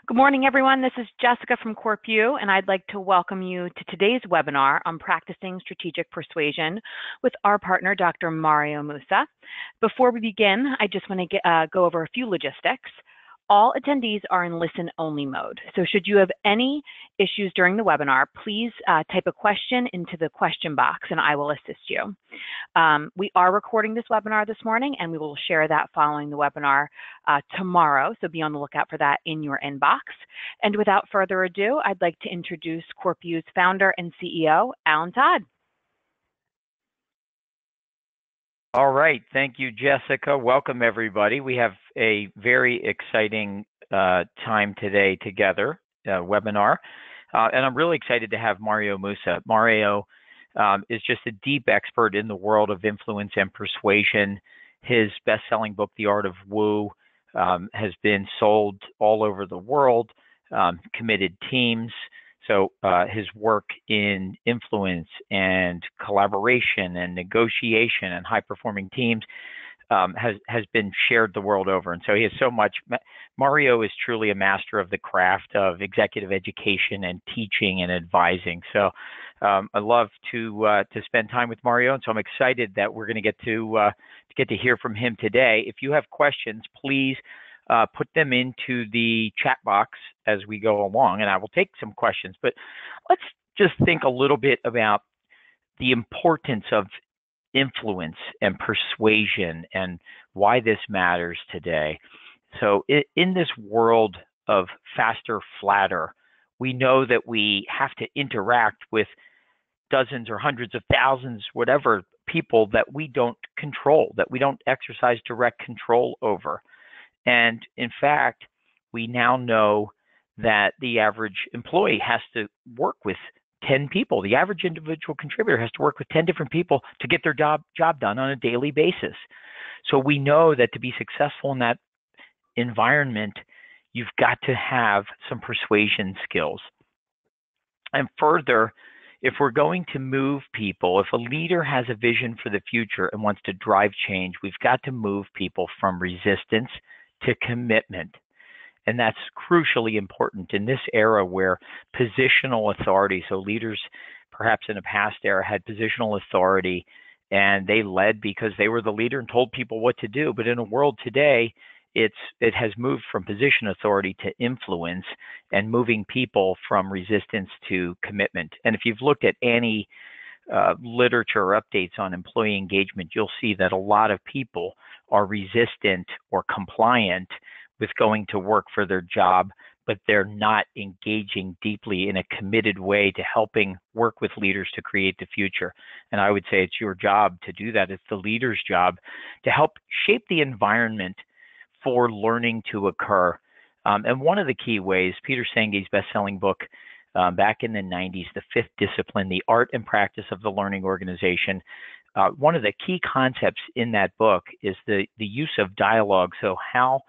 Good morning, everyone. This is Jessica from CorpU, and I'd like to welcome you to today's webinar on practicing strategic persuasion with our partner, Dr. Mario Moussa. Before we begin, I just want to go over a few logistics. All attendees are in listen-only mode. So should you have any issues during the webinar, please type a question into the question box and I will assist you. We are recording this webinar this morning and we will share that following the webinar tomorrow. So be on the lookout for that in your inbox. And without further ado, I'd like to introduce CorpU's founder and CEO, Alan Todd. All right, thank you, Jessica. Welcome, everybody. We have a very exciting time today together, webinar, and I'm really excited to have Mario Moussa. Mario is just a deep expert in the world of influence and persuasion. His best-selling book, The Art of Woo, has been sold all over the world, Committed Teams. So his work in influence and collaboration and negotiation and high-performing teams has been shared the world over. And so he has so much. Mario is truly a master of the craft of executive education and teaching and advising. So I love to spend time with Mario, and so I'm excited that we're going to get to hear from him today. If you have questions, please put them into the chat box as we go along, and I will take some questions. But let's just think a little bit about the importance of influence and persuasion and why this matters today. So in this world of faster, flatter, we know that we have to interact with dozens or hundreds of thousands, whatever, people that we don't control, that we don't exercise direct control over. And in fact, we now know that the average employee has to work with 10 people. The average individual contributor has to work with 10 different people to get their job done on a daily basis. So we know that to be successful in that environment, you've got to have some persuasion skills. And further, if we're going to move people, if a leader has a vision for the future and wants to drive change, we've got to move people from resistance to commitment. And that's crucially important in this era where positional authority, so leaders perhaps in a past era had positional authority and they led because they were the leader and told people what to do. But in a world today, it has moved from position authority to influence and moving people from resistance to commitment. And if you've looked at any literature or updates on employee engagement, you'll see that a lot of people are resistant or compliant with going to work for their job, but they're not engaging deeply in a committed way to helping work with leaders to create the future. And I would say it's your job to do that. It's the leader's job to help shape the environment for learning to occur. And one of the key ways, Peter Senge's best-selling book back in the 90s, The Fifth Discipline, The Art and Practice of the Learning Organization, one of the key concepts in that book is the use of dialogue. So how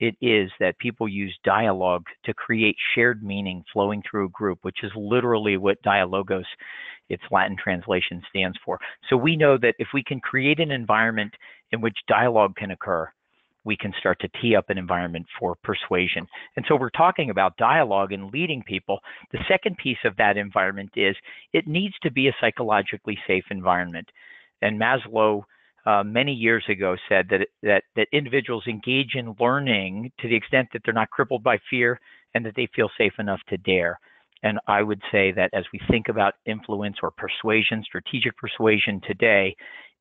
it is that people use dialogue to create shared meaning flowing through a group, which is literally what dialogos, its Latin translation, stands for. So we know that if we can create an environment in which dialogue can occur, we can start to tee up an environment for persuasion. And so we're talking about dialogue and leading people. The second piece of that environment is it needs to be a psychologically safe environment. And Maslow many years ago said that individuals engage in learning to the extent that they're not crippled by fear and that they feel safe enough to dare. And I would say that as we think about influence or persuasion, strategic persuasion today,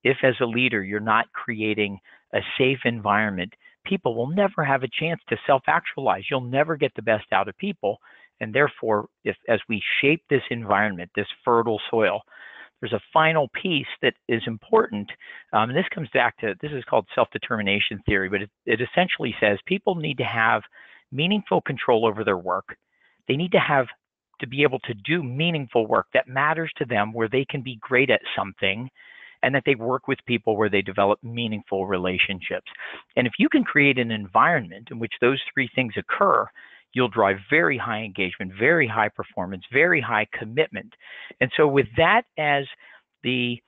if as a leader you're not creating a safe environment, people will never have a chance to self-actualize. You'll never get the best out of people. And therefore, as we shape this environment, this fertile soil, there's a final piece that is important. And this comes back to, this is called self-determination theory, but it essentially says people need to have meaningful control over their work. They need to be able to do meaningful work that matters to them, where they can be great at something, and that they work with people where they develop meaningful relationships. And if you can create an environment in which those three things occur, you'll drive very high engagement, very high performance, very high commitment. And so with that as the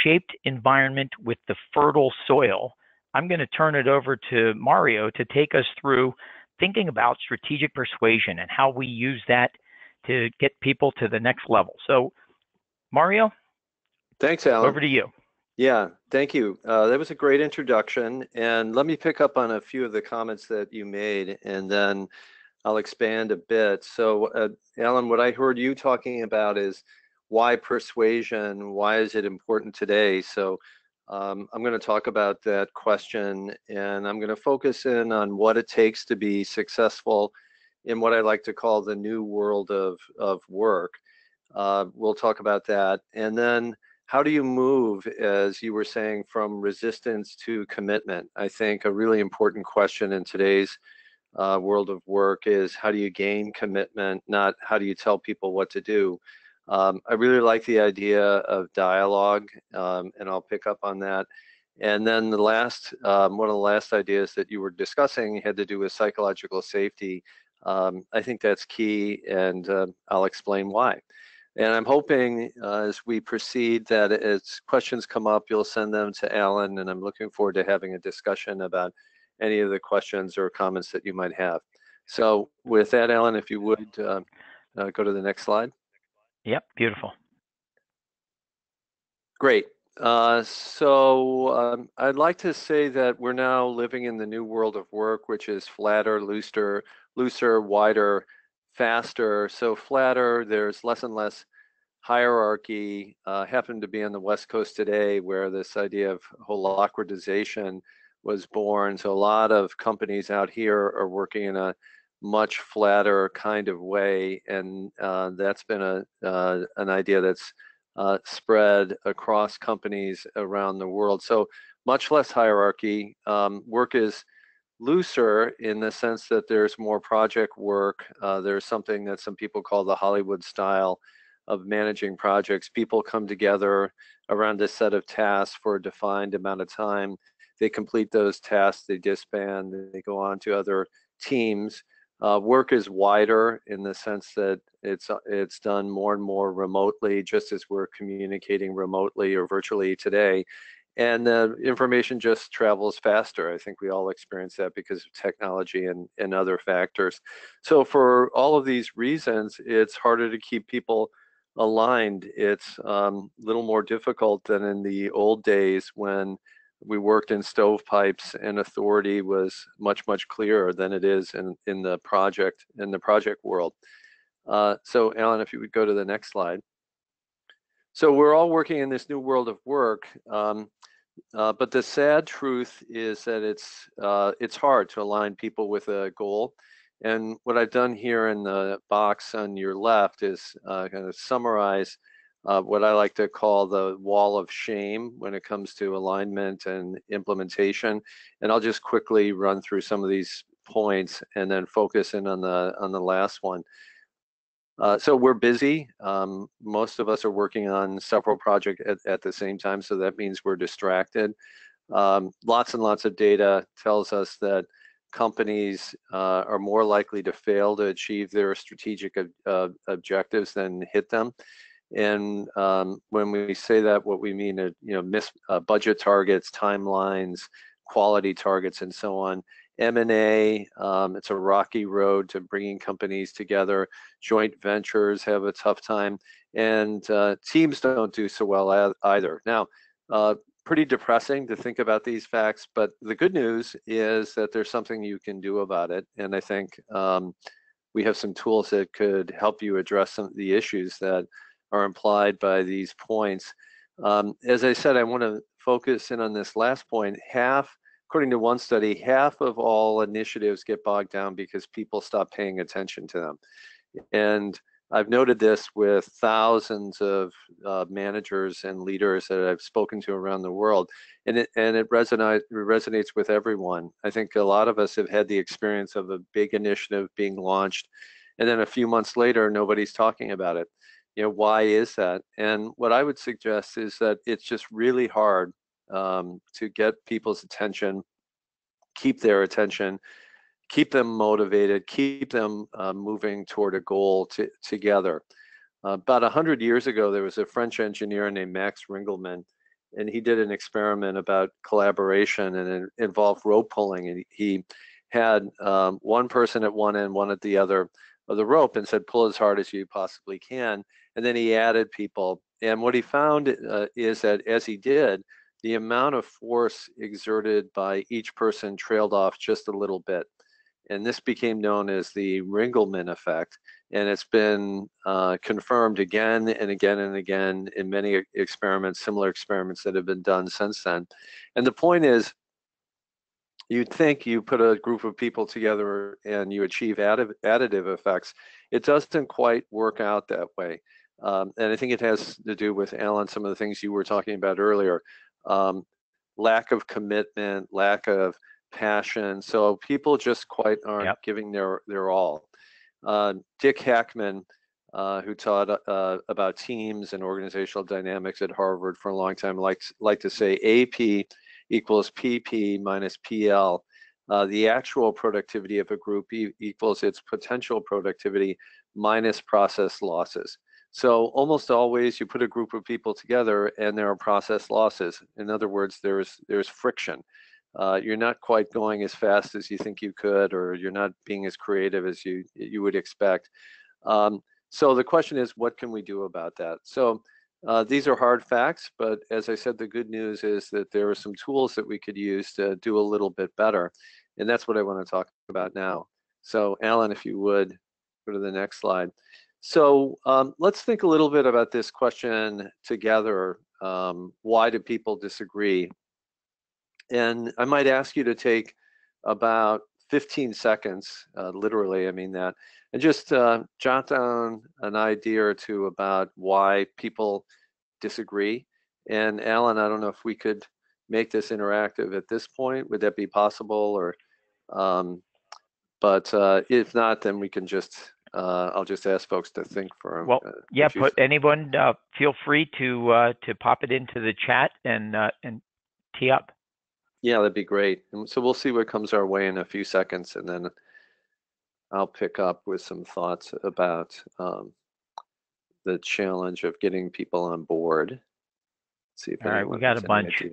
shaped environment with the fertile soil, I'm going to turn it over to Mario to take us through thinking about strategic persuasion and how we use that to get people to the next level. So, Mario, Thanks, Alan. over to you. Yeah, thank you. That was a great introduction. And let me pick up on a few of the comments that you made, and then I'll expand a bit. So, Alan, what I heard you talking about is why persuasion? Why is it important today? So, I'm going to talk about that question, and I'm going to focus in on what it takes to be successful in what I like to call the new world of work. We'll talk about that. And then how do you move, as you were saying, from resistance to commitment? I think a really important question in today's world of work is how do you gain commitment, not how do you tell people what to do. I really like the idea of dialogue, and I'll pick up on that. And then the last, one of the last ideas that you were discussing had to do with psychological safety. I think that's key, and I'll explain why. And I'm hoping as we proceed that as questions come up, you'll send them to Alan, and I'm looking forward to having a discussion about any of the questions or comments that you might have. So with that, Alan, if you would go to the next slide. Yep, beautiful. Great. I'd like to say that we're now living in the new world of work, which is flatter, looser, wider, faster. So flatter, there's less and less hierarchy. Happened to be on the West Coast today where this idea of holacratization was born. So a lot of companies out here are working in a much flatter kind of way, and that's been an idea that's spread across companies around the world. So much less hierarchy. Work is looser in the sense that there's more project work. There's something that some people call the Hollywood style of managing projects. People come together around a set of tasks for a defined amount of time. They complete those tasks, they disband, they go on to other teams. Work is wider in the sense that it's done more and more remotely, just as we're communicating remotely or virtually today. And the information just travels faster. I think we all experience that because of technology and other factors. So for all of these reasons, it's harder to keep people aligned. It's a little more difficult than in the old days when we worked in stovepipes and authority was much, much clearer than it is in the project world. So Alan, if you would go to the next slide. So we're all working in this new world of work, but the sad truth is that it's hard to align people with a goal. And what I've done here in the box on your left is kind of summarize what I like to call the wall of shame when it comes to alignment and implementation. And I'll just quickly run through some of these points and then focus in on the last one. So we're busy. Most of us are working on several projects at the same time, so that means we're distracted. Lots and lots of data tells us that companies are more likely to fail to achieve their strategic objectives than hit them. And when we say that, what we mean are, miss budget targets, timelines, quality targets, and so on. M&A, it's a rocky road to bringing companies together. Joint ventures have a tough time, and teams don't do so well either. Now, pretty depressing to think about these facts, but the good news is that there's something you can do about it, and I think we have some tools that could help you address some of the issues that are implied by these points. As I said, I want to focus in on this last point. According to one study, half of all initiatives get bogged down because people stop paying attention to them. And I've noted this with thousands of managers and leaders that I've spoken to around the world, and it resonates with everyone. I think a lot of us have had the experience of a big initiative being launched, and then a few months later, nobody's talking about it. Why is that? And what I would suggest is that it's just really hard to get people's attention, keep their attention, keep them motivated, keep them moving toward a goal together. About 100 years ago, there was a French engineer named Max Ringelmann, and he did an experiment about collaboration, and it involved rope pulling. And he had one person at one end, one at the other of the rope, and said, pull as hard as you possibly can. And then he added people. And what he found is that as he did, the amount of force exerted by each person trailed off just a little bit. And this became known as the Ringelmann effect. And it's been confirmed again and again and again in many experiments, similar experiments that have been done since then. And the point is, you'd think you put a group of people together and you achieve additive effects. It doesn't quite work out that way. And I think it has to do with, Alan, some of the things you were talking about earlier. Lack of commitment, lack of passion. So people just quite aren't giving their all. Dick Hackman, who taught about teams and organizational dynamics at Harvard for a long time, liked to say AP equals PP minus PL. The actual productivity of a group equals its potential productivity minus process losses. So almost always you put a group of people together and there are process losses. In other words, there's friction. You're not quite going as fast as you think you could, or you're not being as creative as you would expect. So the question is, what can we do about that? So these are hard facts, but as I said, the good news is that there are some tools that we could use to do a little bit better. And that's what I want to talk about now. So Alan, if you would, go to the next slide. So let's think a little bit about this question together. Why do people disagree? And I might ask you to take about 15 seconds, literally, I mean that, and just jot down an idea or two about why people disagree. And Alan, I don't know if we could make this interactive at this point. Would that be possible? Or, but if not, then we can just, I'll just ask folks to think for. Well, yeah, anyone feel free to pop it into the chat and tee up. Yeah, that'd be great. And so we'll see what comes our way in a few seconds, and then I'll pick up with some thoughts about the challenge of getting people on board. Let's see if all right, we got a bunch.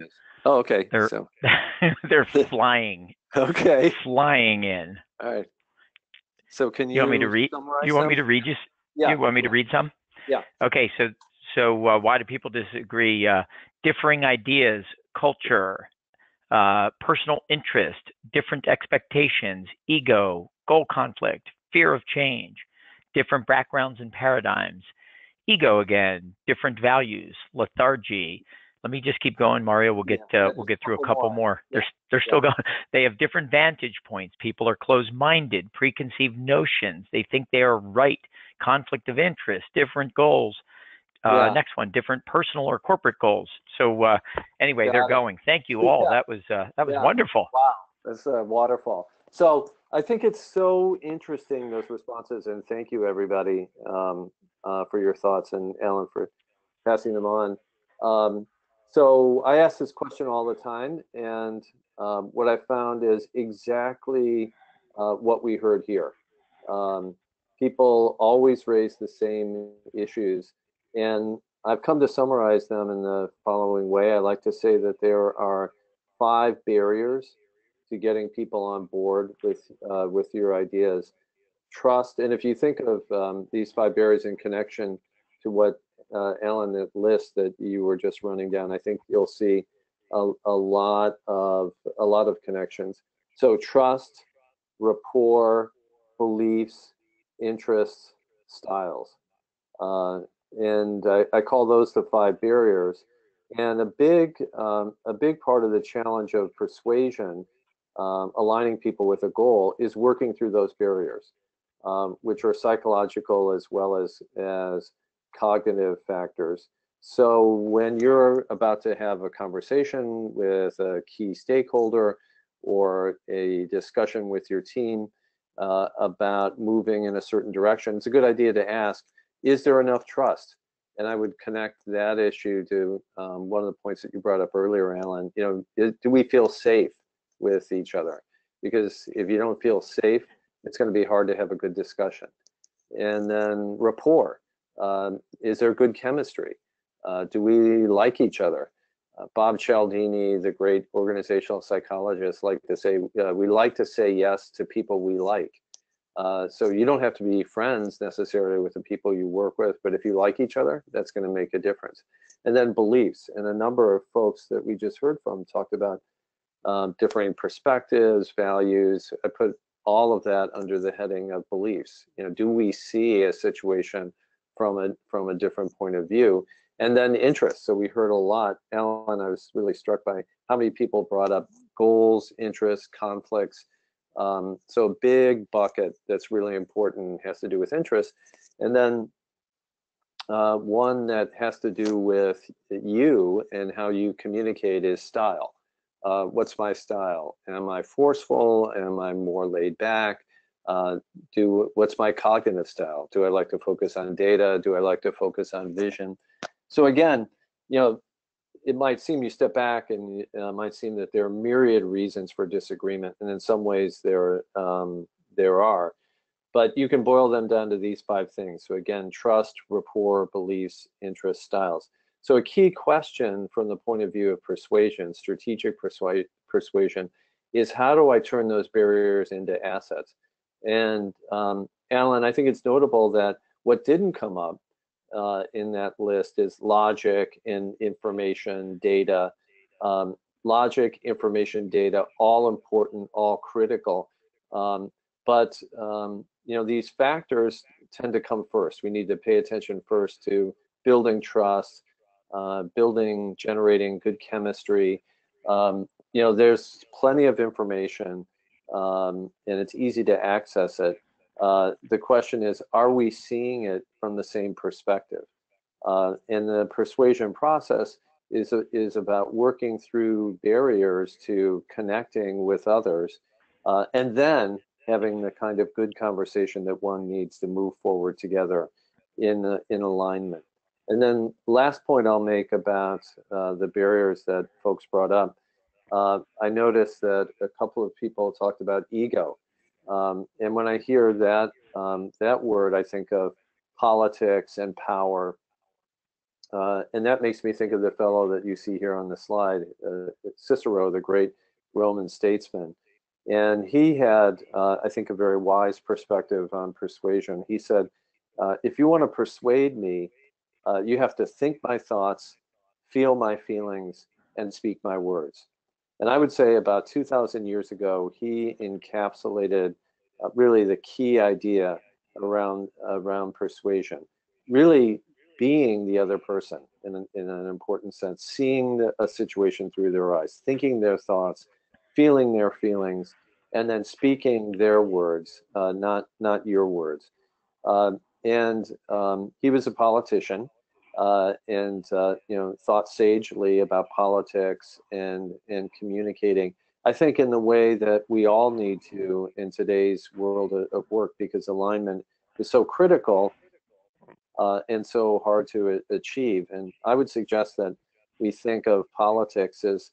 Oh, okay. They're flying. Okay. Flying in. All right. So can you? You want me to read? You want me to read? Yeah. You want me to read some? Yeah. Okay. So why do people disagree? Differing ideas, culture, personal interest, different expectations, ego, goal conflict, fear of change, different backgrounds and paradigms, ego again, different values, lethargy. Let me just keep going, Mario. We'll get through a couple more. They're still going. They have different vantage points. People are closed-minded, preconceived notions. They think they are right. Conflict of interest, different goals. Next one, different personal or corporate goals. So anyway, they're going. Thank you all. That was wonderful. Wow, that's a waterfall. So I think it's so interesting, those responses, and thank you everybody for your thoughts, and Alan for passing them on. So I ask this question all the time, and what I found is exactly what we heard here. People always raise the same issues. And I've come to summarize them in the following way. I like to say that there are 5 barriers to getting people on board with your ideas. Trust, and if you think of these 5 barriers in connection to what Alan, the list that you were just running down, I think you'll see a lot of connections. So trust, rapport, beliefs, interests, styles. And I call those the 5 barriers. And a big part of the challenge of persuasion, aligning people with a goal, is working through those barriers, which are psychological as well as cognitive factors. So when you're about to have a conversation with a key stakeholder or a discussion with your team about moving in a certain direction, it's a good idea to ask, is there enough trust? And I would connect that issue to one of the points that you brought up earlier, Alan. Do we feel safe with each other? Because if you don't feel safe, it's going to be hard to have a good discussion. And then rapport. Is there good chemistry? Do we like each other? Bob Cialdini, the great organizational psychologist, like to say, we like to say yes to people we like. So you don't have to be friends necessarily with the people you work with, but if you like each other, that's going to make a difference. And then beliefs, and a number of folks that we just heard from talked about differing perspectives, values. I put all of that under the heading of beliefs. You know, do we see a situation from a different point of view? And then interests. So we heard a lot. Alan, I was really struck by how many people brought up goals, interests, conflicts. So a big bucket that's really important has to do with interest. And then one that has to do with you and how you communicate is style. What's my style? Am I forceful? Am I more laid back? What's my cognitive style? Do I like to focus on data? Do I like to focus on vision? So again, you know, it might seem, you step back and it might seem that there are myriad reasons for disagreement, and in some ways there are, but you can boil them down to these 5 things. So again, trust, rapport, beliefs, interests, styles. So a key question from the point of view of persuasion, strategic persuasion, is how do I turn those barriers into assets? And Alan, I think it's notable that what didn't come up in that list is logic and information, data. Logic, information, data, all important, all critical. But you know, these factors tend to come first. We need to pay attention first to building trust, generating good chemistry. You know, there's plenty of information, and it's easy to access it. The question is, are we seeing it from the same perspective? And the persuasion process is about working through barriers to connecting with others, and then having the kind of good conversation that one needs to move forward together in alignment. And then last point I'll make about the barriers that folks brought up. I noticed that a couple of people talked about ego. And when I hear that word, I think of politics and power. And that makes me think of the fellow that you see here on the slide, Cicero, the great Roman statesman. And he had, I think, a very wise perspective on persuasion. He said, if you want to persuade me, you have to think my thoughts, feel my feelings, and speak my words. And I would say about 2,000 years ago, he encapsulated really the key idea around persuasion, really being the other person in an important sense, seeing a situation through their eyes, thinking their thoughts, feeling their feelings, and then speaking their words, not your words. And he was a politician, and you know, thought sagely about politics and communicating. I think in the way that we all need to in today's world of work, because alignment is so critical and so hard to achieve. And I would suggest that we think of politics as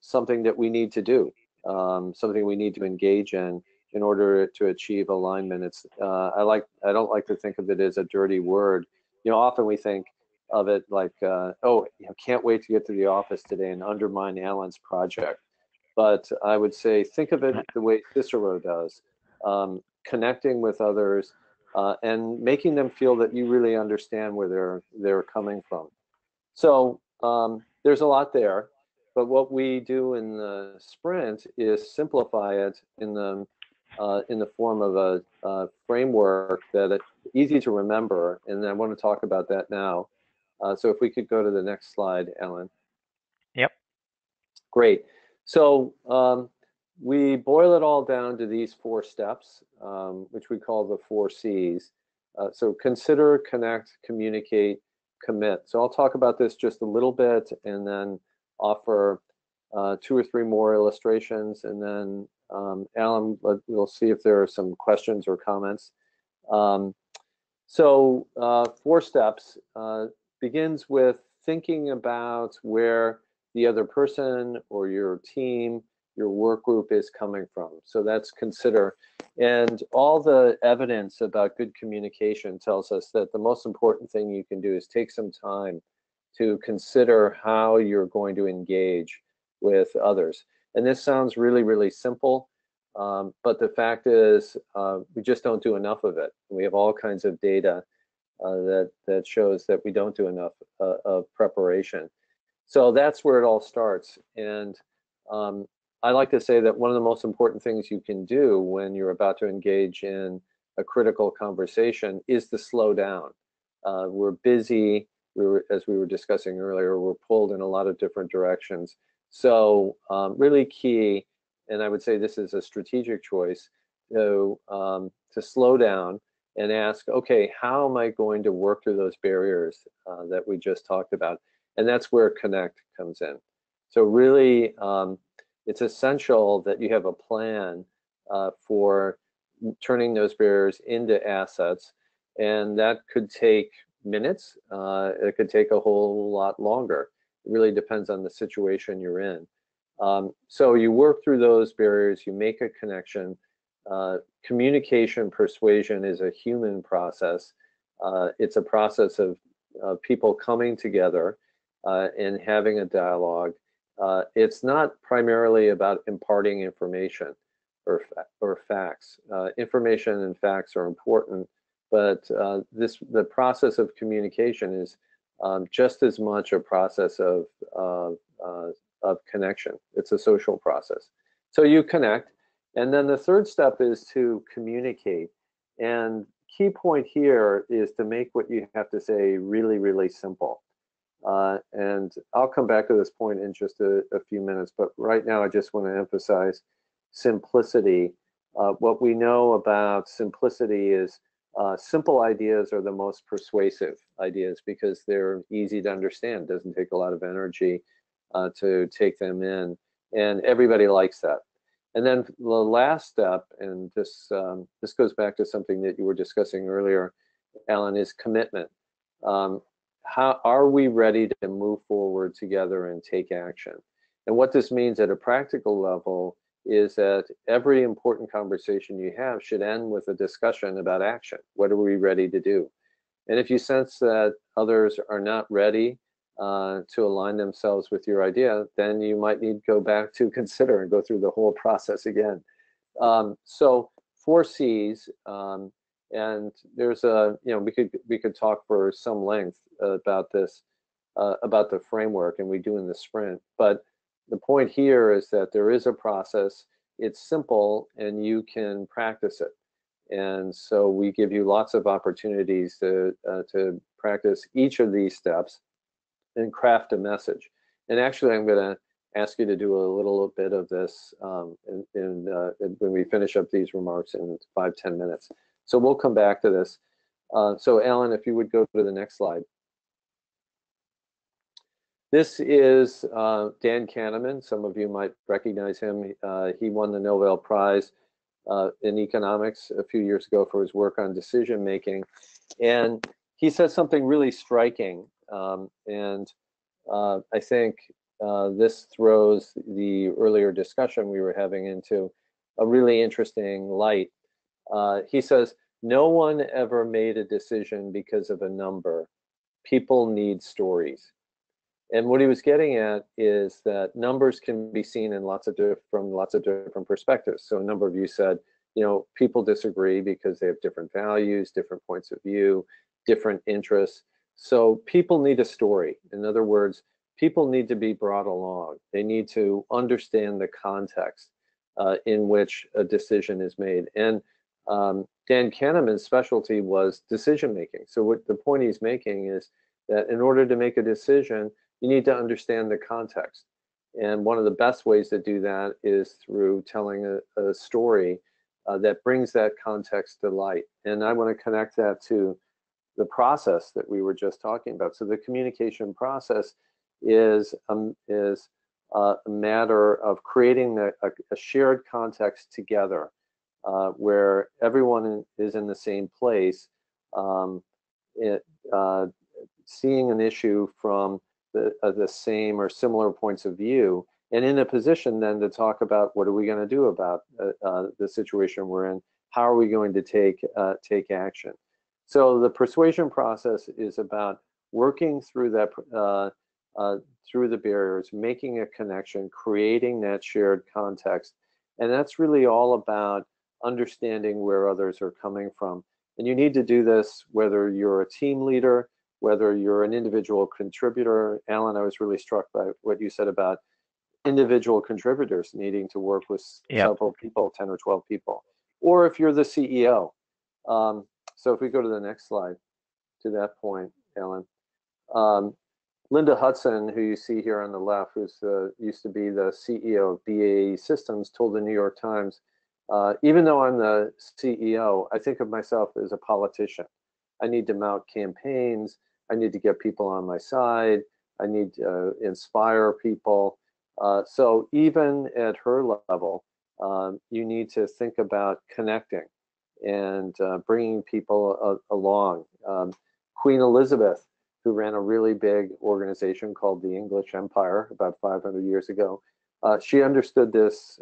something that we need to do, something we need to engage in order to achieve alignment. It's I don't like to think of it as a dirty word. You know, often we think of it like, oh, you know, can't wait to get to the office today and undermine Alan's project. But I would say, think of it the way Cicero does, connecting with others and making them feel that you really understand where they're coming from. So there's a lot there, but what we do in the sprint is simplify it in the form of a framework that it's easy to remember, and I want to talk about that now. So if we could go to the next slide, Ellen. Yep. Great. So we boil it all down to these 4 steps, which we call the 4 C's. So consider, connect, communicate, commit. So I'll talk about this just a little bit and then offer 2 or 3 more illustrations, and then Alan, we'll see if there are some questions or comments. So 4 steps begins with thinking about where the other person or your team, your work group is coming from. So that's consider. And all the evidence about good communication tells us that the most important thing you can do is take some time to consider how you're going to engage with others. And this sounds really, really simple, but the fact is we just don't do enough of it. We have all kinds of data that shows that we don't do enough of preparation. So that's where it all starts. And I like to say that one of the most important things you can do when you're about to engage in a critical conversation is to slow down. We're busy, as we were discussing earlier, we're pulled in a lot of different directions. So really key, and I would say this is a strategic choice, to slow down and ask, okay, how am I going to work through those barriers that we just talked about? And that's where connect comes in. So really, it's essential that you have a plan for turning those barriers into assets, and that could take minutes. It could take a whole lot longer. It really depends on the situation you're in. So you work through those barriers, you make a connection. Communication persuasion is a human process. It's a process of people coming together and having a dialogue. It's not primarily about imparting information or facts. Information and facts are important, but the process of communication is just as much a process of connection. It's a social process. So you connect, and then the third step is to communicate. And key point here is to make what you have to say really, really simple. And I'll come back to this point in just a few minutes, but right now I just want to emphasize simplicity. What we know about simplicity is simple ideas are the most persuasive ideas because they're easy to understand. It doesn't take a lot of energy to take them in, and everybody likes that. And then the last step, and this goes back to something that you were discussing earlier, Alan, is commitment. How are we ready to move forward together and take action? And what this means at a practical level is that every important conversation you have should end with a discussion about action. What are we ready to do? And if you sense that others are not ready to align themselves with your idea, then you might need to go back to consider and go through the whole process again. So 4 C's, and there's we could talk for some length about this, about the framework, and we do in the sprint. But the point here is that there is a process. It's simple, and you can practice it. And so we give you lots of opportunities to practice each of these steps and craft a message. And actually, I'm going to ask you to do a little bit of this when we finish up these remarks in 5-10 minutes. So we'll come back to this. So Alan, if you would go to the next slide. This is Dan Kahneman. Some of you might recognize him. He won the Nobel Prize in economics a few years ago for his work on decision making. And he said something really striking. And I think this throws the earlier discussion we were having into a really interesting light. He says, no one ever made a decision because of a number. People need stories. And what he was getting at is that numbers can be seen in from lots of different perspectives. So a number of you said, people disagree because they have different values, different points of view, different interests. So people need a story. In other words, people need to be brought along. They need to understand the context in which a decision is made. And Dan Kahneman's specialty was decision making. So what the point he's making is that in order to make a decision, you need to understand the context. And one of the best ways to do that is through telling a story that brings that context to light. And I want to connect that to the process that we were just talking about. So the communication process is a matter of creating a shared context together where everyone is in the same place, seeing an issue from the same or similar points of view, and in a position then to talk about what are we going to do about the situation we're in, how are we going to take action. So the persuasion process is about working through that, through the barriers, making a connection, creating that shared context. And that's really all about understanding where others are coming from. And you need to do this whether you're a team leader, whether you're an individual contributor. Alan, I was really struck by what you said about individual contributors needing to work with several people, 10 or 12 people, or if you're the CEO. So if we go to the next slide, to that point, Alan. Linda Hudson, who you see here on the left, who's used to be the CEO of BAE Systems, told the New York Times, even though I'm the CEO, I think of myself as a politician. I need to mount campaigns. I need to get people on my side. I need to inspire people. So even at her level, you need to think about connecting and bringing people along. Queen Elizabeth, who ran a really big organization called the English Empire about 500 years ago, she understood this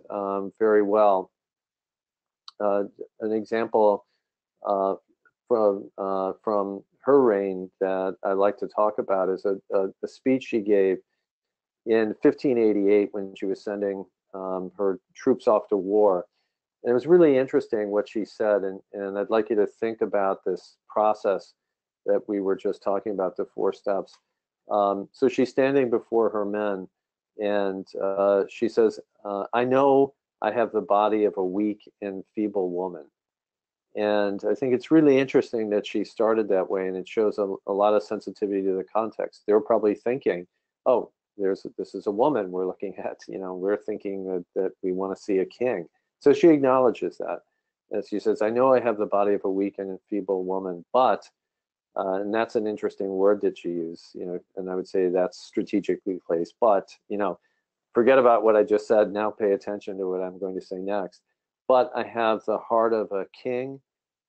very well. An example from her reign that I like to talk about is a speech she gave in 1588 when she was sending her troops off to war. And it was really interesting what she said, and I'd like you to think about this process that we were just talking about, the 4 steps. So she's standing before her men, and she says, I know I have the body of a weak and feeble woman. And I think it's really interesting that she started that way, and it shows a lot of sensitivity to the context. They were probably thinking, oh, this is a woman we're looking at, we're thinking that we want to see a king. So she acknowledges that. And she says, I know I have the body of a weak and feeble woman, but, and that's an interesting word that she used, and I would say that's strategically placed, but, forget about what I just said, now pay attention to what I'm going to say next. But I have the heart of a king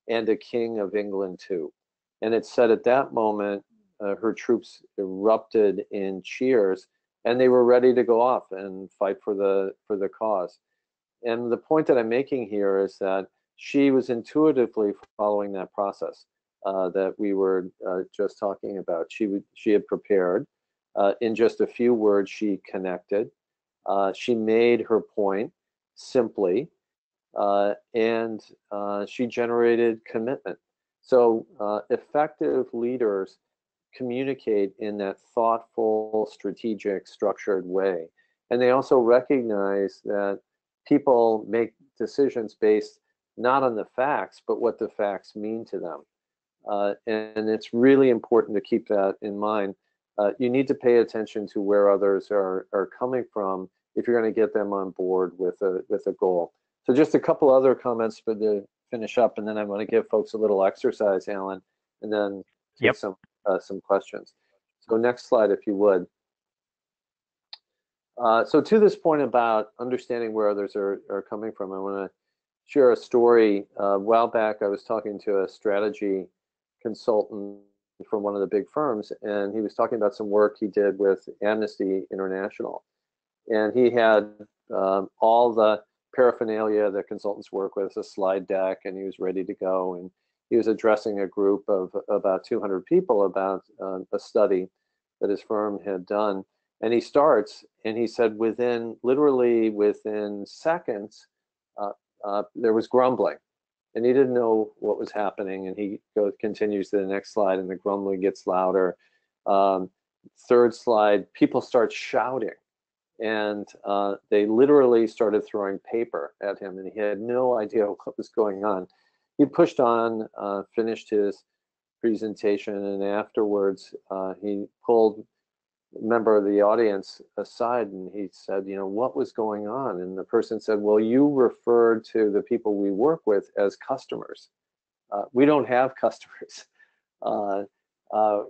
and a king of England too. And it said at that moment, her troops erupted in cheers, and they were ready to go off and fight for the cause. And the point that I'm making here is that she was intuitively following that process that we were just talking about. She had prepared. In just a few words, she connected. She made her point simply, and she generated commitment. So effective leaders communicate in that thoughtful, strategic, structured way. And they also recognize that people make decisions based not on the facts, but what the facts mean to them. And it's really important to keep that in mind. You need to pay attention to where others are coming from if you're going to get them on board with a goal. So just a couple other comments for to finish up, and then I'm going to give folks a little exercise, Alan, and then take some questions. So next slide, if you would. So to this point about understanding where others are coming from, I want to share a story. A while back, I was talking to a strategy consultant from one of the big firms, and he was talking about some work he did with Amnesty International. And he had all the paraphernalia that consultants work with, a slide deck, and he was ready to go. And he was addressing a group of about 200 people about a study that his firm had done. And he starts, and he said literally within seconds, there was grumbling. And he didn't know what was happening. And he continues to the next slide, and the grumbling gets louder. Third slide, people start shouting. And they literally started throwing paper at him, and he had no idea what was going on. He pushed on, finished his presentation, and afterwards he pulled a member of the audience aside, and he said, what was going on? And the person said, well, you referred to the people we work with as customers. We don't have customers.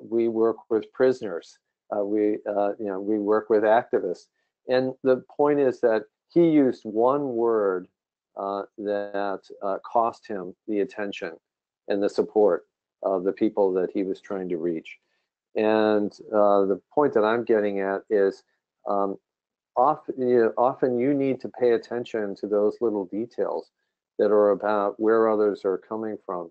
We work with prisoners. We work with activists. And the point is that he used one word that cost him the attention and the support of the people that he was trying to reach. And the point that I'm getting at is often you need to pay attention to those little details that are about where others are coming from.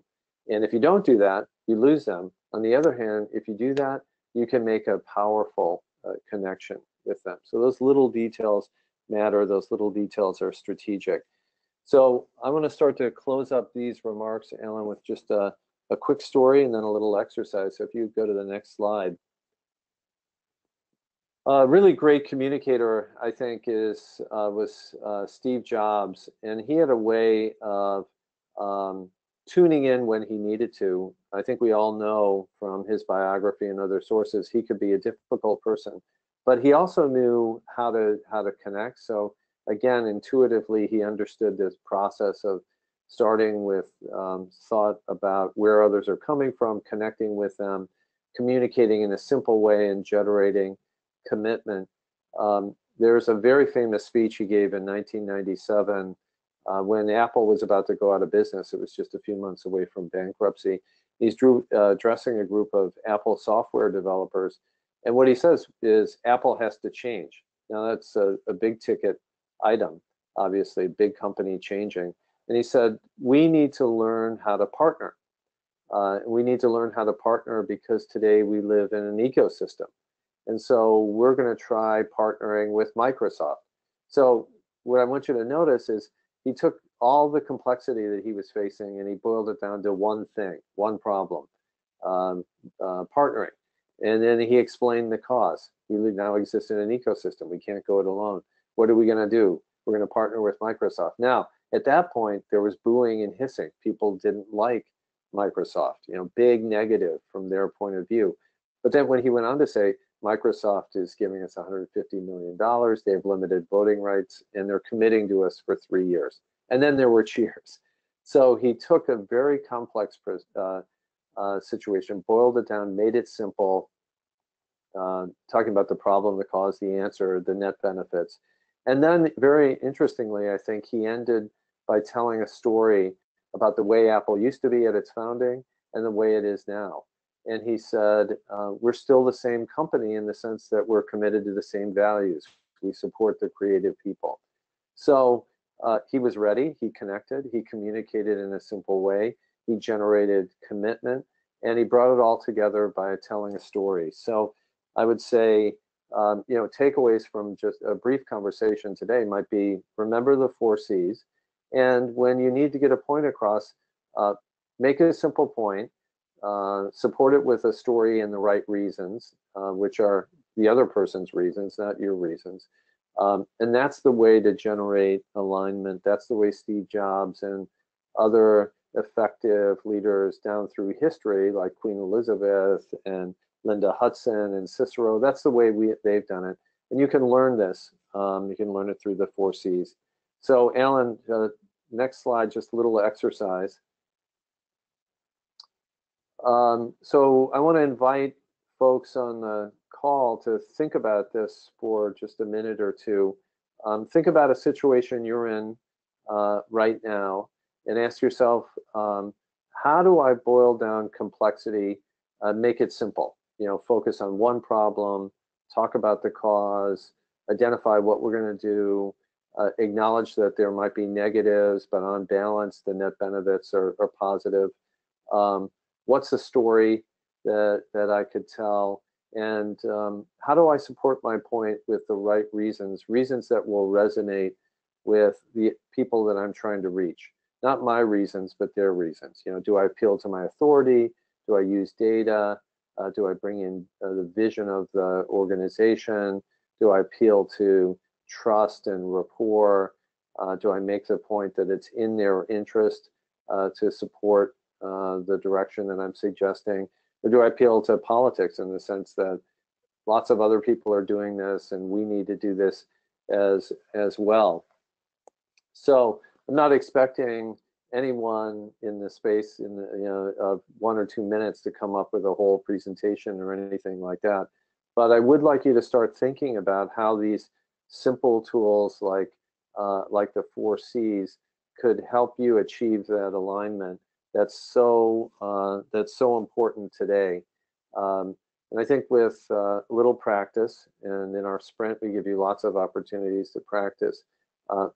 And if you don't do that, you lose them. On the other hand, if you do that, you can make a powerful connection with them. So those little details matter. Those little details are strategic. So I want to start to close up these remarks, Alan, with just a quick story and then a little exercise. So if you go to the next slide. A really great communicator, I think, was Steve Jobs, and he had a way of tuning in when he needed to. I think we all know from his biography and other sources he could be a difficult person, but he also knew how to connect. So again, intuitively, he understood this process of starting with thought about where others are coming from, connecting with them, communicating in a simple way, and generating commitment. There's a very famous speech he gave in 1997 when Apple was about to go out of business. It was just a few months away from bankruptcy. He's addressing a group of Apple software developers. And what he says is Apple has to change. Now, that's a big ticket item, obviously, big company changing. And he said, we need to learn how to partner. We need to learn how to partner because today we live in an ecosystem. And so we're going to try partnering with Microsoft. So what I want you to notice is he took all the complexity that he was facing and he boiled it down to one thing, one problem, partnering. And then he explained the cause. We now exist in an ecosystem. We can't go it alone. What are we going to do? We're going to partner with Microsoft. Now, at that point, there was booing and hissing. People didn't like Microsoft, big negative from their point of view. But then when he went on to say, Microsoft is giving us $150 million, they have limited voting rights, and they're committing to us for 3 years. And then there were cheers. So he took a very complex situation, boiled it down, made it simple, talking about the problem, the cause, the answer, the net benefits. And then very interestingly, I think he ended by telling a story about the way Apple used to be at its founding and the way it is now. And he said, we're still the same company in the sense that we're committed to the same values. We support the creative people. So he was ready, he connected, he communicated in a simple way, he generated commitment, and he brought it all together by telling a story. So I would say, takeaways from just a brief conversation today might be, remember the 4 C's. And when you need to get a point across, make it a simple point, support it with a story and the right reasons, which are the other person's reasons, not your reasons. And that's the way to generate alignment. That's the way Steve Jobs and other effective leaders down through history, like Queen Elizabeth and Linda Hudson and Cicero, that's the way they've done it. And you can learn this. You can learn it through the 4 C's. So Alan, next slide, just a little exercise. So I want to invite folks on the call to think about this for just a minute or two. Think about a situation you're in right now and ask yourself, how do I boil down complexity, make it simple? Focus on one problem, talk about the cause, identify what we're going to do, acknowledge that there might be negatives, but on balance, the net benefits are positive. What's the story that I could tell? And how do I support my point with the right reasons that will resonate with the people that I'm trying to reach? Not my reasons, but their reasons. Do I appeal to my authority? Do I use data? Do I bring in the vision of the organization? Do I appeal to trust and rapport? Do I make the point that it's in their interest to support the direction that I'm suggesting? Or do I appeal to politics in the sense that lots of other people are doing this and we need to do this as well? So I'm not expecting anyone in the space of 1 or 2 minutes to come up with a whole presentation or anything like that. But I would like you to start thinking about how these simple tools like the 4 C's could help you achieve that alignment that's so important today. And I think with little practice, and in our sprint, we give you lots of opportunities to practice.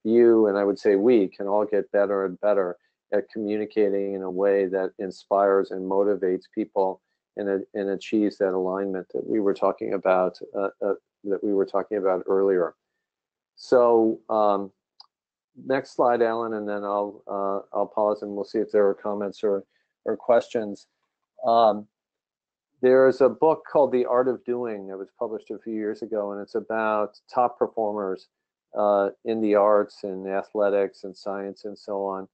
You, and I would say we, can all get better and better at communicating in a way that inspires and motivates people and achieves that alignment that we were talking about earlier. So next slide, Alan, and then I'll pause and we'll see if there are comments or questions. There's a book called The Art of Doing that was published a few years ago, and it's about top performers in the arts and athletics and science and so on.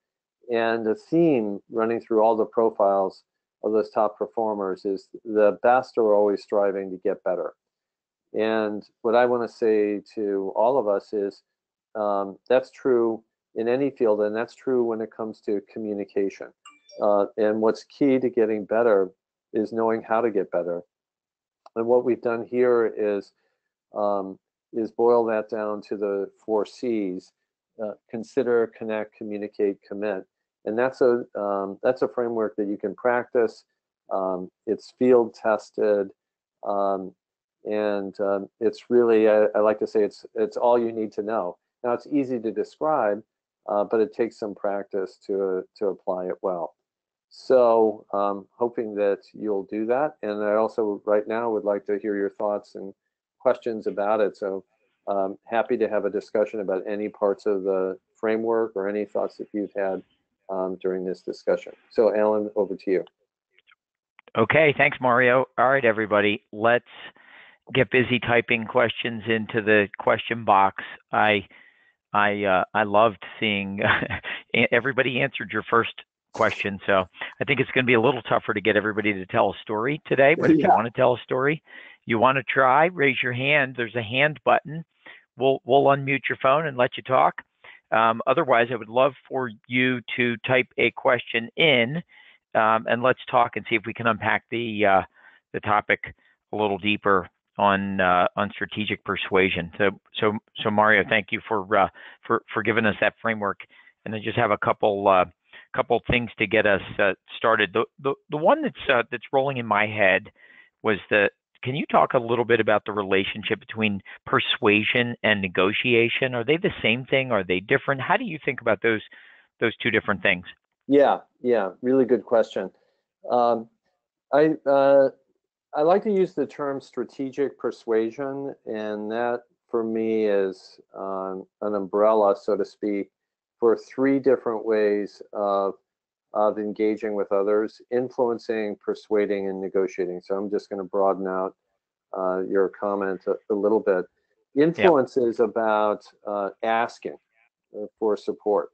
And the theme running through all the profiles of those top performers is the best are always striving to get better. And what I want to say to all of us is that's true in any field, and that's true when it comes to communication. And what's key to getting better is knowing how to get better. And what we've done here is boil that down to the 4 C's: consider, connect, communicate, commit. And that's a framework that you can practice. It's field tested, and it's really, I like to say, it's all you need to know. Now, it's easy to describe, but it takes some practice to apply it well. So hoping that you'll do that. And I also right now would like to hear your thoughts and questions about it. So happy to have a discussion about any parts of the framework or any thoughts that you've had during this discussion. So Alan, over to you. Okay, thanks, Mario. All right, everybody, let's get busy typing questions into the question box. I loved seeing everybody answered your first question, so I think it's going to be a little tougher to get everybody to tell a story today. But if you want to tell a story, you want to try, raise your hand. There's a hand button. We'll unmute your phone and let you talk. Otherwise, I would love for you to type a question in, and let's talk and see if we can unpack the topic a little deeper on strategic persuasion. So Mario, thank you for giving us that framework. And I just have a couple things to get us started. The one that's rolling in my head was can you talk a little bit about the relationship between persuasion and negotiation? Are they the same thing? Are they different? How do you think about those two different things? Yeah, really good question. I like to use the term strategic persuasion, and that for me is an umbrella, so to speak, for 3 different ways of engaging with others: influencing, persuading, and negotiating. So I'm just going to broaden out your comment a little bit. Influence is about asking for support.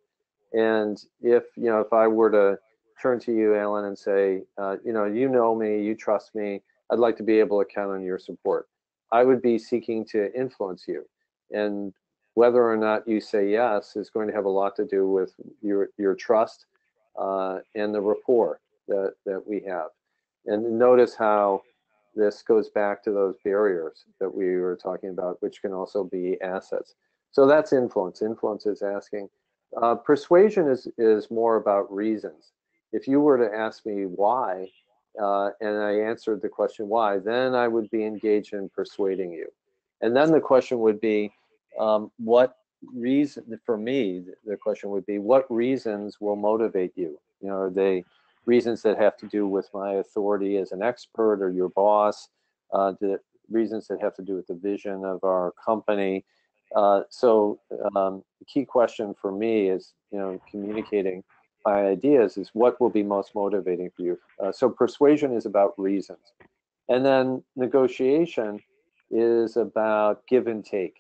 And if I were to turn to you, Alan, and say, you know me, you trust me, I'd like to be able to count on your support, I would be seeking to influence you. And whether or not you say yes is going to have a lot to do with your trust and the rapport that we have. And notice how this goes back to those barriers that we were talking about, which can also be assets. So that's influence. Influence is asking. Persuasion is more about reasons. If you were to ask me why, and I answered the question why, then I would be engaged in persuading you. And then the question would be, what reason, for me, the question would be, what reasons will motivate you? Are they reasons that have to do with my authority as an expert or your boss? The reasons that have to do with the vision of our company? So the key question for me is, communicating my ideas is what will be most motivating for you. So persuasion is about reasons. And then negotiation is about give and take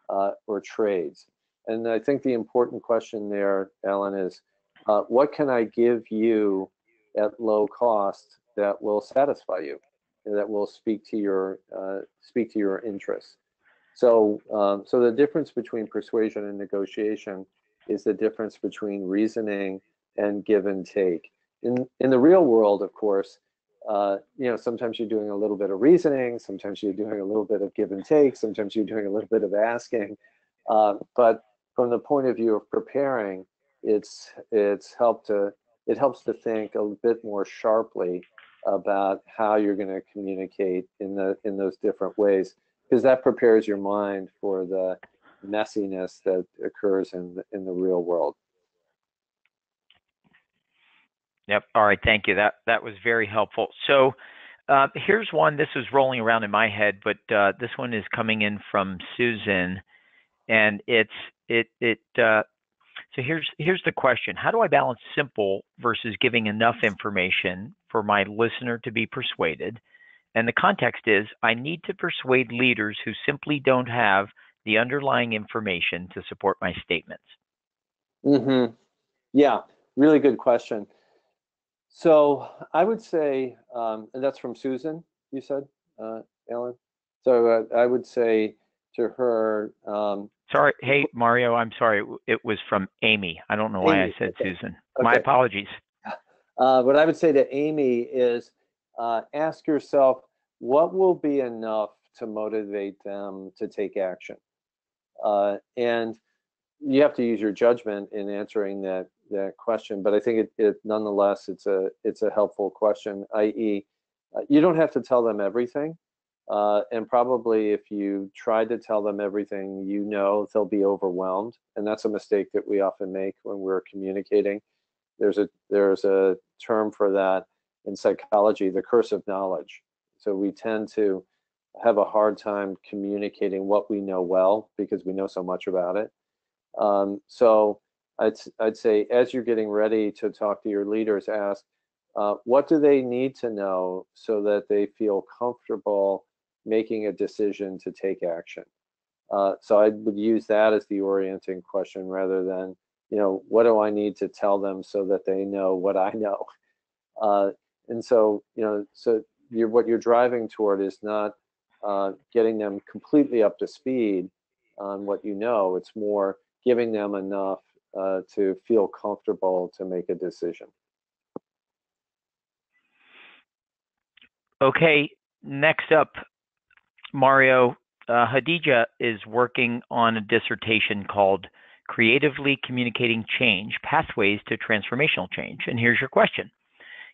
or trades. And I think the important question there, Alan, is what can I give you at low cost that will satisfy you, that will speak to your interests? So, so the difference between persuasion and negotiation is the difference between reasoning and give and take. In the real world, of course, sometimes you're doing a little bit of reasoning, sometimes you're doing a little bit of give and take, sometimes you're doing a little bit of asking. But from the point of view of preparing, it helps to think a bit more sharply about how you're going to communicate in those different ways, because that prepares your mind for the messiness that occurs in the real world. Yep. All right. Thank you. That was very helpful. So Here's one. This was rolling around in my head, but this one is coming in from Susan, and so here's the question: how do I balance simple versus giving enough information for my listener to be persuaded? And the context is, I need to persuade leaders who simply don't have the underlying information to support my statements. Mm-hmm. Yeah, really good question. So I would say, and that's from Susan, you said, Alan? So I would say to her, Sorry, hey, Mario, I'm sorry. It was from Amy. I don't know why Amy, I said okay. Susan. My apologies. What I would say to Amy is ask yourself, what will be enough to motivate them to take action? And you have to use your judgment in answering that question, but I think it nonetheless it's a helpful question, i.e., you don't have to tell them everything, and probably if you try to tell them everything, they'll be overwhelmed, and that's a mistake that we often make when we're communicating. There's a term for that in psychology, the curse of knowledge. So we tend to have a hard time communicating what we know well because we know so much about it. So I'd say as you're getting ready to talk to your leaders, ask, what do they need to know so that they feel comfortable making a decision to take action? So I would use that as the orienting question rather than, what do I need to tell them so that they know what I know? And so, what you're driving toward is not getting them completely up to speed on what you know. It's more giving them enough to feel comfortable to make a decision. Okay, next up, Mario, Hadija is working on a dissertation called Creatively Communicating Change, Pathways to Transformational Change. And here's your question.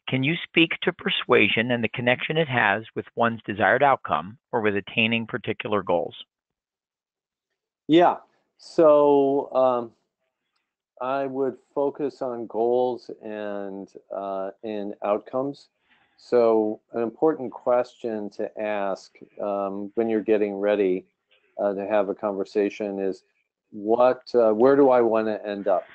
Can you speak to persuasion and the connection it has with one's desired outcome or with attaining particular goals? Yeah, so I would focus on goals and outcomes. So an important question to ask when you're getting ready to have a conversation is, where do I want to end up?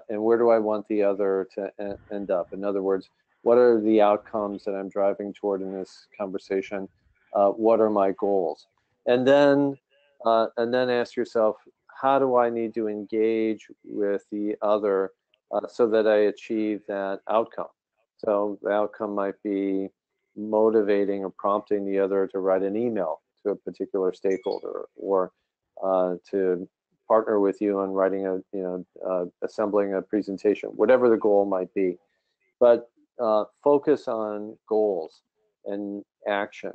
And where do I want the other to end up? In other words, what are the outcomes that I'm driving toward in this conversation? What are my goals? And then ask yourself, how do I need to engage with the other so that I achieve that outcome? So the outcome might be motivating or prompting the other to write an email to a particular stakeholder, or to partner with you on writing assembling a presentation, whatever the goal might be. But focus on goals and action.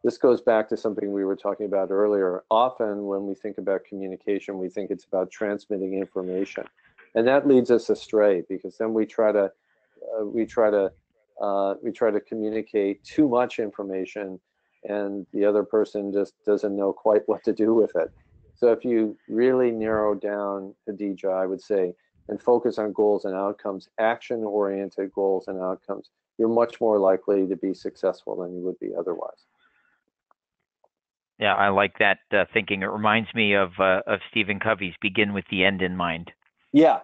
This goes back to something we were talking about earlier. Often when we think about communication, we think it's about transmitting information. And that leads us astray, because then we try to communicate too much information, and the other person just doesn't know quite what to do with it. So if you really narrow down, Hadija, I would say, and focus on goals and outcomes, action-oriented goals and outcomes, you're much more likely to be successful than you would be otherwise. Yeah, I like that thinking. It reminds me of Stephen Covey's "Begin with the end in mind." Yeah,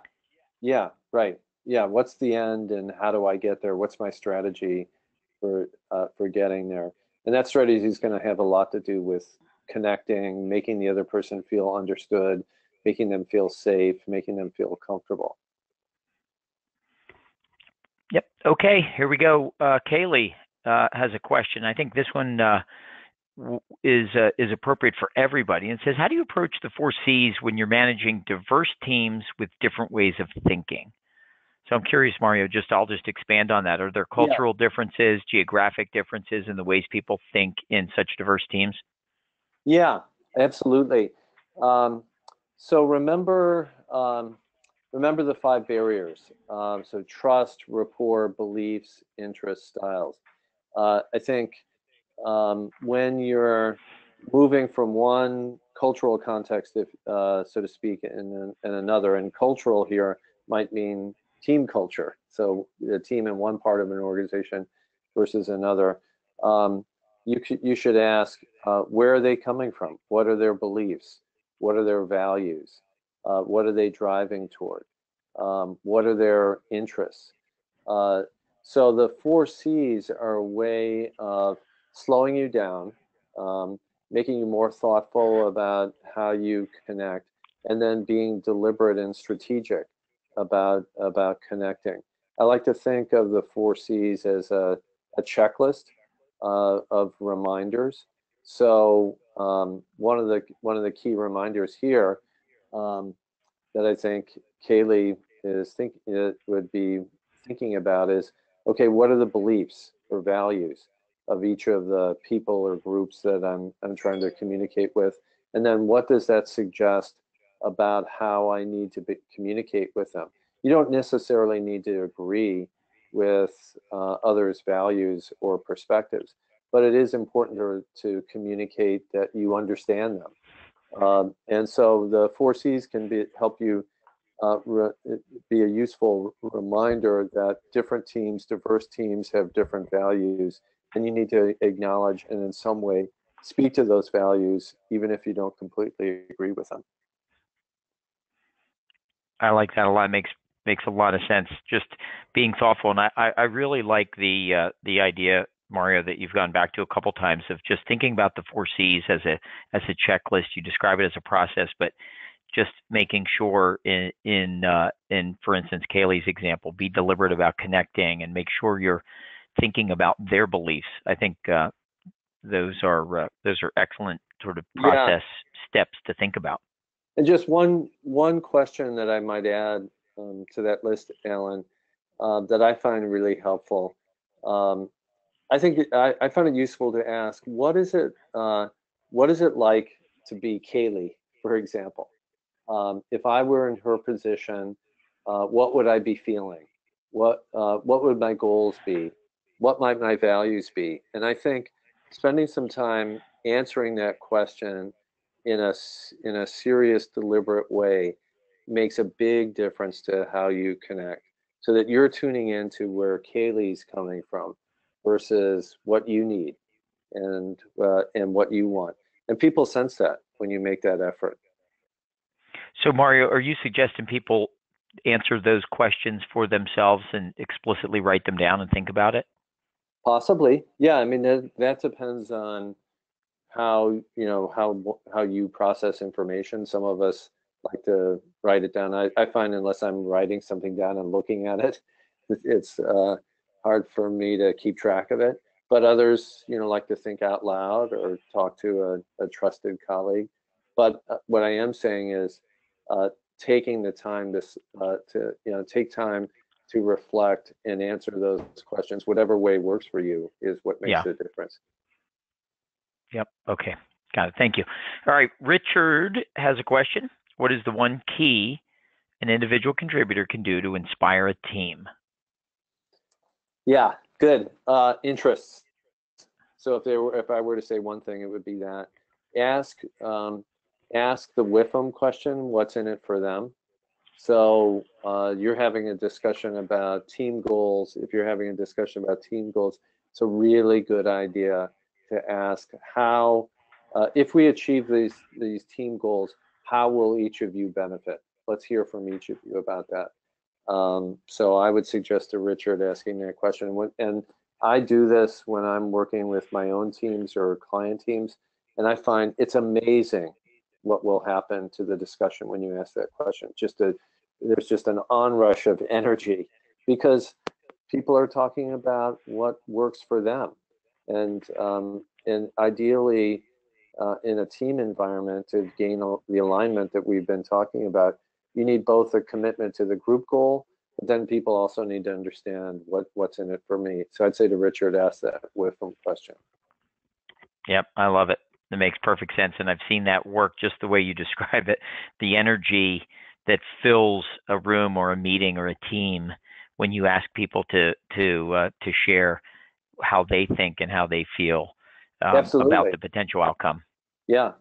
right. Yeah, what's the end, and how do I get there? What's my strategy for getting there? And that strategy is going to have a lot to do with connecting, making the other person feel understood, making them feel safe, making them feel comfortable. Yep. Okay, here we go. Kaylee has a question. I think this one is appropriate for everybody. And says, how do you approach the 4 C's when you're managing diverse teams with different ways of thinking? So I'm curious, Mario, I'll just expand on that. Are there cultural differences, geographic differences in the ways people think in such diverse teams? Yeah, absolutely. So remember the 5 barriers. So trust, rapport, beliefs, interests, styles. I think when you're moving from one cultural context, if so to speak, in another, and cultural here might mean team culture. So the team in one part of an organization versus another. You should ask, where are they coming from? What are their beliefs? What are their values? What are they driving toward? What are their interests? So the 4 C's are a way of slowing you down, making you more thoughtful about how you connect, and then being deliberate and strategic about connecting. I like to think of the 4 C's as a checklist of reminders. So one of the key reminders here, that I think Kaylee would be thinking about is, okay, what are the beliefs or values of each of the people or groups that I'm trying to communicate with, and then what does that suggest about how I need to communicate with them? You don't necessarily need to agree with others' values or perspectives, but it is important to communicate that you understand them. And so the 4 C's can help you be a useful reminder that different teams, diverse teams, have different values, and you need to acknowledge and in some way speak to those values, even if you don't completely agree with them. I like that a lot. Makes a lot of sense. Just being thoughtful, and I really like the idea, Mario, that you've gone back to a couple times of just thinking about the 4 C's as a checklist. You describe it as a process, but just making sure in for instance Kaylee's example, be deliberate about connecting and make sure you're thinking about their beliefs. I think those are excellent sort of process steps to think about. And just one question that I might add to that list, Alan, that I find really helpful. I think I find it useful to ask, what is it like to be Kaylee, for example? If I were in her position, what would I be feeling? What would my goals be? What might my values be? And I think spending some time answering that question in a serious, deliberate way makes a big difference to how you connect, so that you're tuning into where Kaylee's coming from versus what you need and what you want. And people sense that when you make that effort. So Mario, are you suggesting people answer those questions for themselves and explicitly write them down and think about it? Possibly, yeah. I mean, that depends on how you process information. Some of us like to write it down. I find unless I'm writing something down and looking at it, it's hard for me to keep track of it. But others, like to think out loud or talk to a trusted colleague. But what I am saying is taking the time to take time to reflect and answer those questions, whatever way works for you, is what makes the difference. Yep. Okay. Got it. Thank you. All right. Richard has a question. What is the one key an individual contributor can do to inspire a team? Yeah, good. Interests. So if I were to say one thing, it would be that ask the WIFM question, what's in it for them? So you're having a discussion about team goals. If you're having a discussion about team goals, it's a really good idea to ask how, if we achieve these team goals, how will each of you benefit? Let's hear from each of you about that. So I would suggest to Richard asking that question. And I do this when I'm working with my own teams or client teams, and I find it's amazing what will happen to the discussion when you ask that question. There's just an onrush of energy because people are talking about what works for them. And ideally, in a team environment, to gain the alignment that we've been talking about, you need both a commitment to the group goal, but then people also need to understand what's in it for me. So I'd say to Richard, ask that WIFM question. Yep, I love it. It makes perfect sense, and I've seen that work just the way you describe it. The energy that fills a room or a meeting or a team when you ask people to share how they think and how they feel about the potential outcome. Yeah,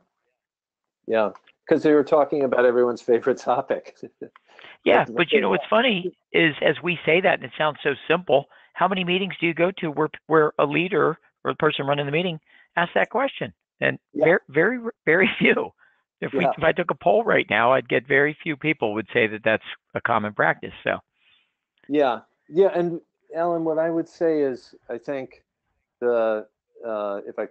because they were talking about everyone's favorite topic. Yeah, but what's funny is as we say that, and it sounds so simple, how many meetings do you go to where a leader or the person running the meeting asks that question? And very few. If I took a poll right now, I'd get very few people would say that that's a common practice. So. Yeah. And Alan, what I would say is, I think if I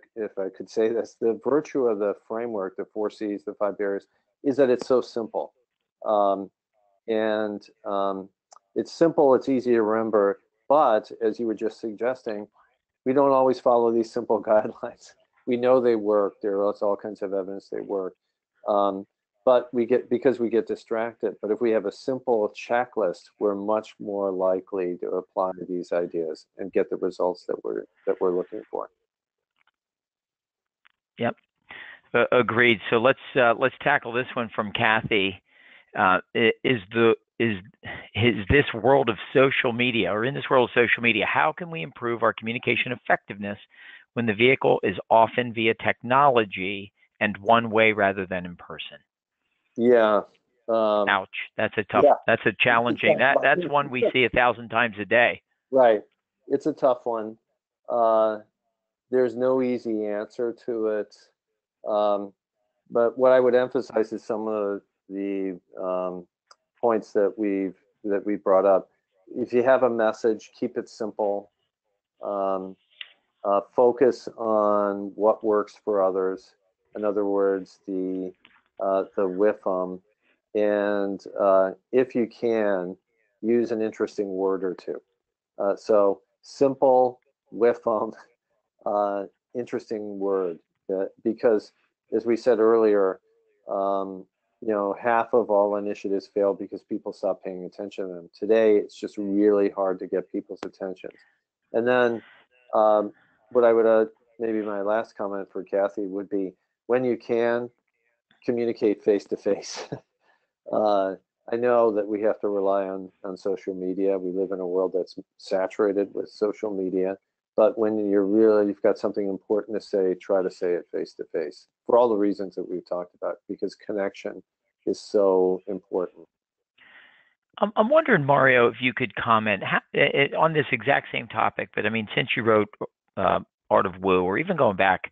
could say this, the virtue of the framework, the 4 C's, the 5 barriers, is that it's so simple. And it's simple, it's easy to remember, but as you were just suggesting, we don't always follow these simple guidelines. We know they work. There is all kinds of evidence they work. But because we get distracted. But if we have a simple checklist, we're much more likely to apply these ideas and get the results that we're looking for. Yep, agreed. So let's tackle this one from Kathy. Is this world of social media, or in this world of social media, how can we improve our communication effectiveness when the vehicle is often via technology and one way rather than in person? Yeah. Ouch. That's a tough. That's a challenging. That's one we see 1,000 times a day. Right. It's a tough one. There's no easy answer to it. But what I would emphasize is some of the points that we brought up. If you have a message, keep it simple. Focus on what works for others. In other words, the WIFM, and if you can, use an interesting word or two. So simple, WIFM, interesting word, because as we said earlier, half of all initiatives fail because people stop paying attention to them. Today, it's just really hard to get people's attention. And then what I would, maybe my last comment for Kathy would be, when you can, communicate face-to-face. I know that we have to rely on social media. We live in a world that's saturated with social media. But when you've got something important to say, try to say it face-to-face, for all the reasons that we've talked about, because connection is so important. I'm wondering, Mario, if you could comment on this exact same topic, but I mean, since you wrote Art of Woo, or even go back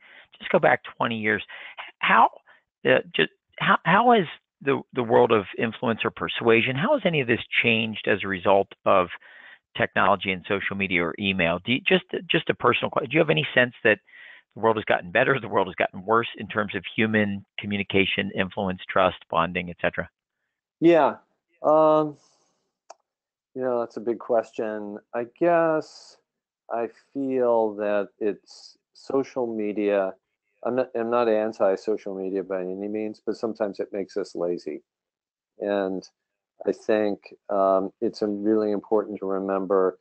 20 years, how has the world of influence or persuasion, how has any of this changed as a result of technology and social media or email? Just a personal question, do you have any sense that the world has gotten better, the world has gotten worse in terms of human communication, influence, trust, bonding, etc.? Yeah. That's a big question. I guess I feel that it's social media. I'm not anti-social media by any means, but sometimes it makes us lazy. And I think it's really important to remember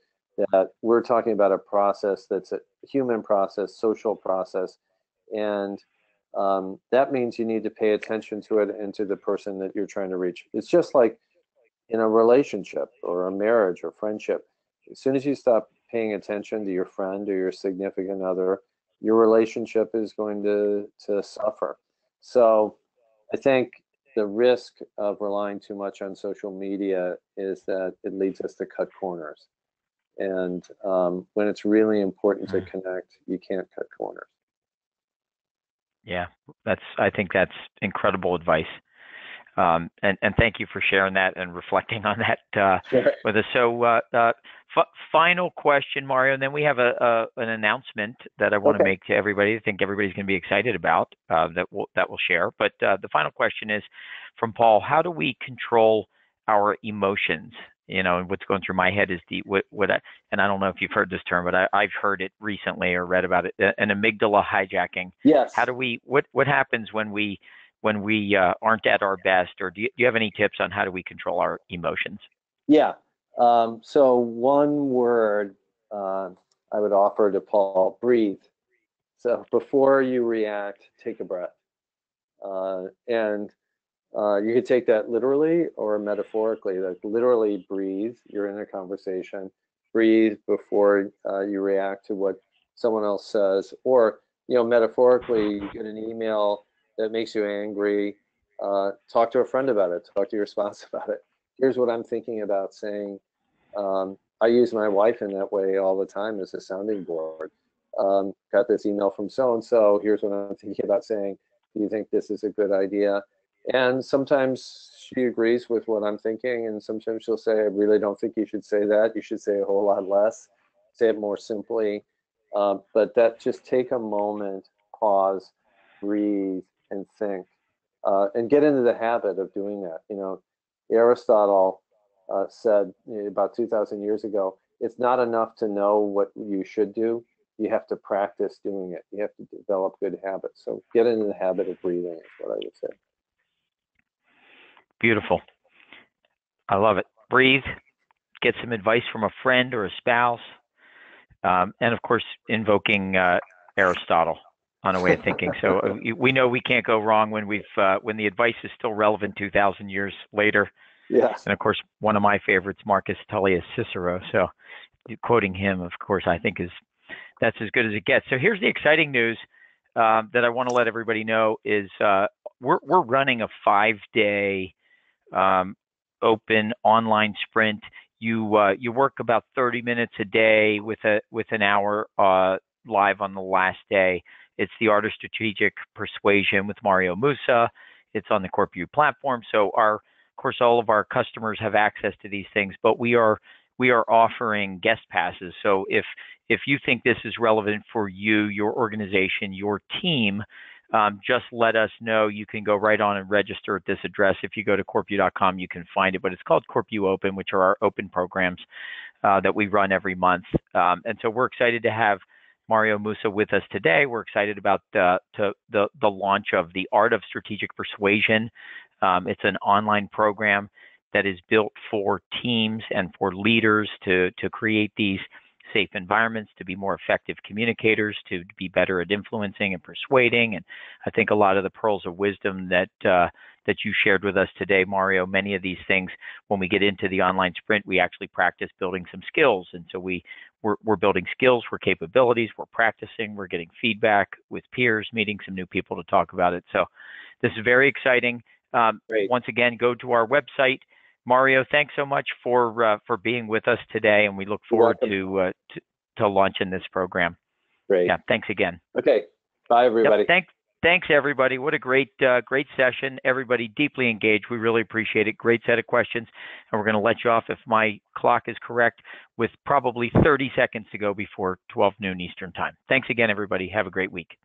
that we're talking about a process that's a human process, social process, and that means you need to pay attention to it and to the person that you're trying to reach. It's just like in a relationship or a marriage or friendship. As soon as you stop paying attention to your friend or your significant other, your relationship is going to suffer. So I think the risk of relying too much on social media is that it leads us to cut corners. And when it's really important to connect, you can't cut corners. Yeah, I think that's incredible advice. And thank you for sharing that and reflecting on that with us. So final question, Mario, and then we have an announcement that I want to make to everybody. I think everybody's going to be excited about that we'll share. But the final question is from Paul: how do we control our emotions? And what's going through my head is and I don't know if you've heard this term, but I've heard it recently or read about it, an amygdala hijacking. Yes. How do what happens when we aren't at our best, or do you have any tips on how do we control our emotions? Yeah. So one word I would offer to Paul: breathe. So before you react, take a breath. And you could take that literally or metaphorically. Like literally breathe. You're in a conversation. Breathe before you react to what someone else says. Or, metaphorically, you get an email that makes you angry. Talk to a friend about it. Talk to your spouse about it. Here's what I'm thinking about saying. I use my wife in that way all the time as a sounding board. Got this email from so-and-so, here's what I'm thinking about saying. Do you think this is a good idea? And sometimes she agrees with what I'm thinking, and sometimes she'll say, I really don't think you should say that. You should say a whole lot less, say it more simply. But that just take a moment, pause, breathe, and think, and get into the habit of doing that. Aristotle said about 2,000 years ago, it's not enough to know what you should do. You have to practice doing it. You have to develop good habits. So get into the habit of breathing is what I would say. Beautiful. I love it. Breathe, get some advice from a friend or a spouse, and of course, invoking Aristotle on a way of thinking. So we know we can't go wrong when when the advice is still relevant 2,000 years later. Yes. And of course, one of my favorites, Marcus Tullius Cicero. So quoting him, of course, I think that's as good as it gets. So here's the exciting news that I want to let everybody know is we're running a 5-day open online sprint. You work about 30 minutes a day with an hour live on the last day. It's the Art of Strategic Persuasion with Mario Moussa. It's on the CorpU platform. So of course, all of our customers have access to these things, but we are offering guest passes. So if you think this is relevant for you, your organization, your team, just let us know. You can go right on and register at this address. If you go to corpu.com, you can find it, but it's called CorpU Open, which are our open programs that we run every month. And so we're excited to have Mario Moussa with us today. We're excited about the launch of the Art of Strategic Persuasion. It's an online program that is built for teams and for leaders to create these safe environments, to be more effective communicators, to be better at influencing and persuading. And I think a lot of the pearls of wisdom that you shared with us today, Mario, many of these things, when we get into the online sprint, we actually practice building some skills. And so we're building skills, we're capabilities, we're practicing, we're getting feedback with peers, meeting some new people to talk about it. So this is very exciting. Great. Once again, go to our website. Mario, thanks so much for being with us today, and we look forward to launching this program. Great. Yeah, thanks again. Okay. Bye, everybody. Yep, thanks, everybody. What a great session. Everybody deeply engaged. We really appreciate it. Great set of questions, and we're going to let you off, if my clock is correct, with probably 30 seconds to go before 12 noon Eastern time. Thanks again, everybody. Have a great week.